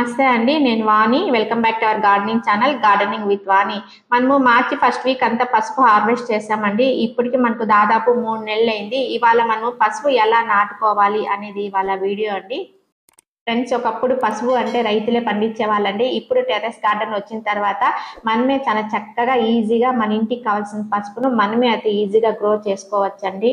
నమస్తే అండి. నేను Vani. Welcome back to our gardening channel gardening with Vani. మనము మార్చి ఫస్ట్ వీక్ అంతా పసుపు హార్వెస్ట్ చేసామండి. ఇప్పటికి మనకు దాదాపు 3 నెలలైంది. ఇవాళ మనము పసుపు ఎలా నాటుకోవాలి అనేది ఇవాళ వీడియో అండి. ఫ్రెండ్స్, ఒకప్పుడు పసుపు అంటే రైతులే పండించేవాళ్ళండి. ఇప్పుడు టెర్రస్ గార్డెన్ వచ్చిన తర్వాత మనమే చాలా చక్కగా ఈజీగా మన ఇంటికి కావాల్సిన పసుపును మనమే అయితే ఈజీగా గ్రో చేసుకోవచ్చండి.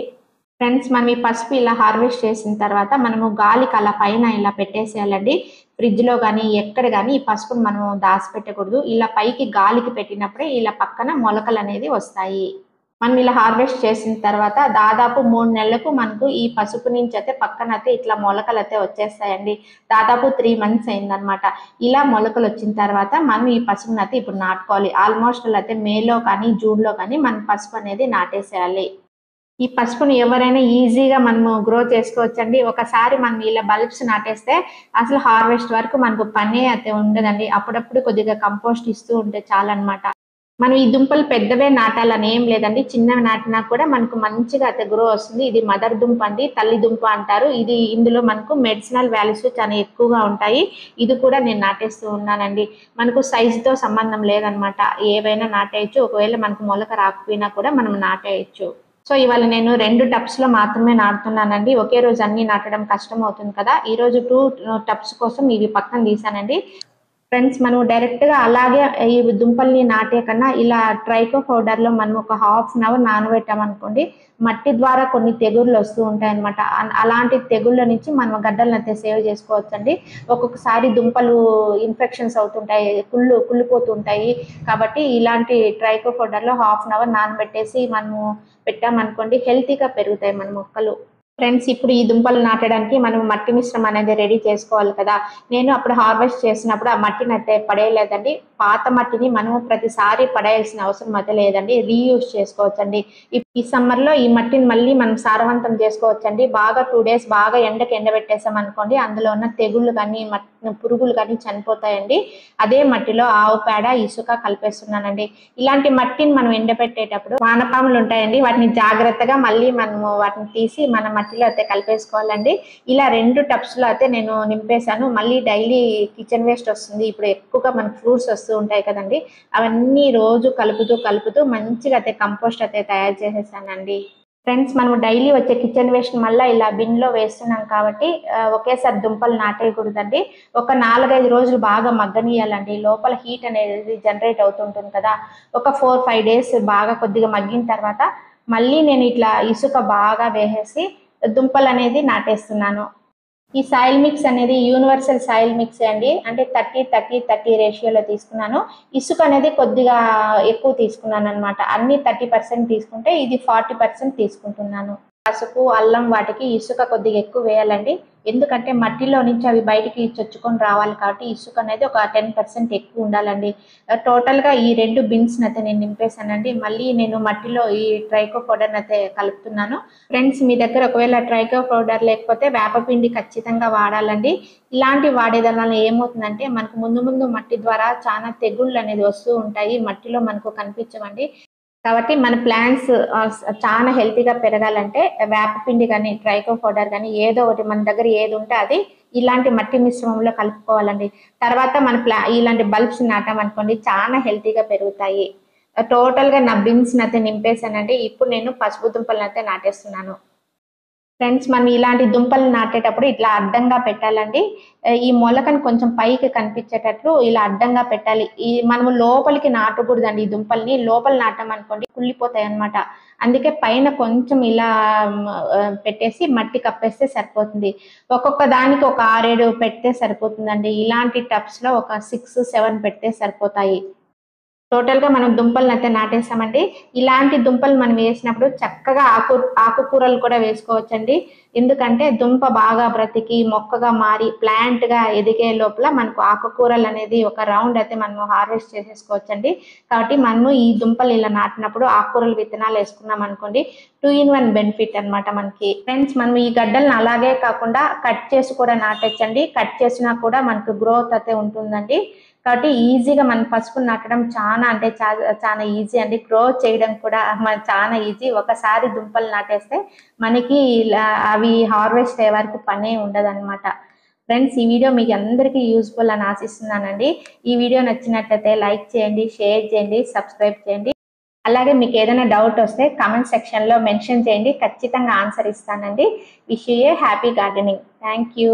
ఫ్రెండ్స్, మనం ఈ పసుపు ఇలా హార్వెస్ట్ చేసిన తర్వాత మనము గాలికి అలా పైన ఇలా పెట్టేసేయాలండి. ఫ్రిడ్జ్ లో కానీ ఎక్కడ కానీ ఈ పసుపును మనం దాచిపెట్టకూడదు. ఇలా పైకి గాలికి పెట్టినప్పుడే ఇలా పక్కన మొలకలు అనేది వస్తాయి. మనం ఇలా హార్వెస్ట్ చేసిన తర్వాత దాదాపు 3 నెలలకు మనకు ఈ పసుపు నుంచి అయితే పక్కన అయితే ఇట్లా మొలకలు అయితే వచ్చేస్తాయండి. దాదాపు 3 మంత్స్ అయిందనమాట. ఇలా మొలకలు వచ్చిన తర్వాత మనం ఈ పసుపుని అయితే ఇప్పుడు నాటుకోవాలి. ఆల్మోస్ట్ అయితే మేలో కానీ జూన్ లో కానీ మనం పసుపు అనేది నాటేసేయాలి. ఈ పసుపుని ఎవరైనా ఈజీగా మనము గ్రో చేసుకోవచ్చండి. ఒకసారి మనం ఇలా బల్బ్స్ నాటేస్తే అసలు హార్వెస్ట్ వరకు మనకు పనే అయితే ఉండదండి. అప్పుడప్పుడు కొద్దిగా కంపోస్ట్ ఇస్తూ ఉంటే చాలన్నమాట. మనం ఈ దుంపలు పెద్దవే నాటాలని ఏం లేదండి. చిన్నవి నాటినా కూడా మనకు మంచిగా అయితే గ్రో వస్తుంది. ఇది మదర్ దుంప అండి, తల్లి దుంప అంటారు. ఇందులో మనకు మెడిసినల్ వాల్యూస్ చాలా ఎక్కువగా ఉంటాయి. ఇది కూడా నేను నాటేస్తూ ఉన్నానండి. మనకు సైజుతో సంబంధం లేదనమాట. ఏవైనా నాటేయచ్చు. ఒకవేళ మనకు మొలక రాకపోయినా కూడా మనం నాటేయచ్చు. సో ఇవాళ నేను 2 టబ్స్ లో మాత్రమే నాటుతున్నానండి. ఒకే రోజు అన్ని నాటడం కష్టం అవుతుంది కదా. ఈ రోజు 2 టబ్స్ కోసం ఇవి పక్కన తీసానండి. ఫ్రెండ్స్, మనం డైరెక్ట్ గా అలాగే ఈ దుంపల్ని నాటే కన్నా ఇలా ట్రైకో పౌడర్ లో మనం ఒక ½ అన్ అవర్ నానబెట్టామనుకోండి, మట్టి ద్వారా కొన్ని తెగుళ్ళు వస్తూ ఉంటాయి అనమాట. అలాంటి తెగుళ్ళ నుంచి మనం గడ్డలను అయితే సేవ్ చేసుకోవచ్చండి. ఒక్కొక్కసారి దుంపలు ఇన్ఫెక్షన్స్ అవుతుంటాయి, కుళ్ళిపోతుంటాయి. కాబట్టి ఇలాంటి ట్రైకో పౌడర్ లో ½ అన్ అవర్ నానబెట్టేసి మనము పెట్టామనుకోండి, హెల్తీగా పెరుగుతాయి మన మొక్కలు. ఫ్రెండ్స్, ఇప్పుడు ఈ దుంపలు నాటడానికి మనం మట్టి మిశ్రమం అనేది రెడీ చేసుకోవాలి కదా. నేను అప్పుడు హార్వెస్ట్ చేసినప్పుడు ఆ మట్టిని అయితే పడేయలేదండి. పాత మట్టిని మనము ప్రతిసారి పడేయాల్సిన అవసరం అయితే లేదండి. రీయూజ్ చేసుకోవచ్చండి. ఈ సమ్మర్ లో ఈ మట్టిని మళ్ళీ మనం సారవంతం చేసుకోవచ్చండి. బాగా 2 డేస్ బాగా ఎండబెట్టేసాం అనుకోండి, అందులో ఉన్న తెగుళ్ళు కానీ పురుగులు కానీ చనిపోతాయండి. అదే మట్టిలో ఆవు పేడ, ఇసుక కలిపేస్తున్నానండి. ఇలాంటి మట్టిని మనం ఎండబెట్టేటప్పుడు వానపాములు ఉంటాయండి. వాటిని జాగ్రత్తగా మళ్ళీ మనము వాటిని తీసి మన మట్టిలో అయితే కలిపేసుకోవాలండి. ఇలా 2 టబ్స్ లో అయితే నేను నింపేశాను. మళ్ళీ డైలీ కిచెన్ వేస్ట్ వస్తుంది. ఇప్పుడు ఎక్కువగా మనకు ఫ్రూట్స్ వస్తూ ఉంటాయి కదండి. అవన్నీ రోజు కలుపుతూ మంచిగా అయితే కంపోస్ట్ అయితే తయారు చేసేసానండి. ఫ్రెండ్స్, మనం డైలీ వచ్చే కిచెన్ వేస్ట్ మళ్ళీ ఇలా బిన్ లో వేస్తున్నాం కాబట్టి ఒకేసారి దుంపలు నాటేయకూడదండి. ఒక 4-5 రోజులు బాగా మగ్గనియాలండి. లోపల హీట్ అనేది జనరేట్ అవుతుంటుంది కదా. ఒక 4-5 డేస్ బాగా కొద్దిగా మగ్గిన తర్వాత మళ్ళీ నేను ఇట్లా ఇసుక బాగా వేసేసి దుంపలు అనేది నాటేస్తున్నాను. ఈ సాయిల్ మిక్స్ అనేది యూనివర్సల్ సాయిల్ మిక్స్ అండి. అంటే 30-30-30 రేషియోలో తీసుకున్నాను. ఇసుక అనేది కొద్దిగా ఎక్కువ తీసుకున్నాను అనమాట. అన్ని 30% తీసుకుంటే ఇది 40% తీసుకుంటున్నాను. పసుపు, అల్లం వాటికి ఇసుక కొద్దిగా ఎక్కువ వేయాలండి. ఎందుకంటే మట్టిలో నుంచి అవి బయటికి చొచ్చుకొని రావాలి కాబట్టి ఇసుక అనేది ఒక 10% ఎక్కువ ఉండాలండి. టోటల్ గా ఈ 2 బిన్స్ అయితే నేను నింపేశానండి. మళ్ళీ నేను మట్టిలో ఈ ట్రైకో పౌడర్ అయితే కలుపుతున్నాను. ఫ్రెండ్స్, మీ దగ్గర ఒకవేళ ట్రైకో పౌడర్ లేకపోతే వేపపిండి ఖచ్చితంగా వాడాలండి. ఇలాంటి వాడేదల్ల ఏమవుతుందంటే మనకు ముందు మట్టి ద్వారా చాలా తెగుళ్ళు అనేది వస్తూ ఉంటాయి. మట్టిలో మనకు కనిపించవండి. కాబట్టి మన ప్లాంట్స్ చాలా హెల్తీగా పెరగాలంటే వేపపిండి కానీ ట్రైకో పౌడర్ కానీ ఏదో ఒకటి మన దగ్గర ఏది ఉంటే అది ఇలాంటి మట్టి మిశ్రమంలో కలుపుకోవాలండి. తర్వాత మన ఇలాంటి బల్బ్స్ నాటామనుకోండి, చాలా హెల్తీగా పెరుగుతాయి. టోటల్ గా నా బిన్స్ అయితే నింపేశానండి. ఇప్పుడు నేను పసుపు దుంపలను అయితే నాటేస్తున్నాను. ఫ్రెండ్స్, మనం ఇలాంటి దుంపలు నాటేటప్పుడు ఇట్లా అడ్డంగా పెట్టాలండి. ఈ మొలకను కొంచెం పైకి కనిపించేటట్లు ఇలా అడ్డంగా పెట్టాలి. మనము లోపలికి నాటకూడదండి. ఈ దుంపల్ని లోపల నాటామనుకోండి కుళ్ళిపోతాయి అనమాట. అందుకే పైన కొంచెం ఇలా పెట్టేసి మట్టి కప్పేస్తే సరిపోతుంది. ఒక్కొక్క దానికి ఒక 6-7 పెడితే సరిపోతుందండి. ఇలాంటి టబ్స్ లో ఒక 6-7 పెడితే సరిపోతాయి. టోటల్ గా మనం దుంపలను అయితే నాటేసామండి. ఇలాంటి దుంపలు మనం వేసినప్పుడు చక్కగా ఆకుకూరలు కూడా వేసుకోవచ్చండి. ఎందుకంటే దుంప బాగా బ్రతికి మొక్కగా మారి ప్లాంట్ గా ఎదిగే లోపల మనకు ఆకుకూరలు అనేది ఒక రౌండ్ అయితే మనం హార్వెస్ట్ చేసేసుకోవచ్చండి. కాబట్టి మనము ఈ దుంపలు ఇలా నాటినప్పుడు ఆకుకూరల విత్తనాలు వేసుకున్నాం అనుకోండి, 2-in-1 బెనిఫిట్ అనమాట మనకి. ఫ్రెండ్స్, మనం ఈ గడ్డలను అలాగే కాకుండా కట్ చేసి కూడా నాటొచ్చండి. కట్ చేసినా కూడా మనకు గ్రోత్ అయితే ఉంటుందండి. కాబట్టి ఈజీగా మన పసుపు నాటడం చాలా ఈజీ అండి. గ్రో చేయడం కూడా చాలా ఈజీ. ఒకసారి దుంపలు నాటేస్తే మనకి అవి హార్వెస్ట్ అయ్యే వరకు పనే ఉండదు అనమాట. ఫ్రెండ్స్, ఈ వీడియో మీకు అందరికీ యూస్ఫుల్ అని ఆశిస్తున్నానండి. ఈ వీడియో నచ్చినట్లయితే లైక్ చేయండి, షేర్ చేయండి, సబ్స్క్రైబ్ చేయండి. అలాగే మీకు ఏదైనా డౌట్ వస్తే కామెంట్ సెక్షన్లో మెన్షన్ చేయండి, ఖచ్చితంగా ఆన్సర్ ఇస్తానండి. Wish you A happy gardening. Thank you.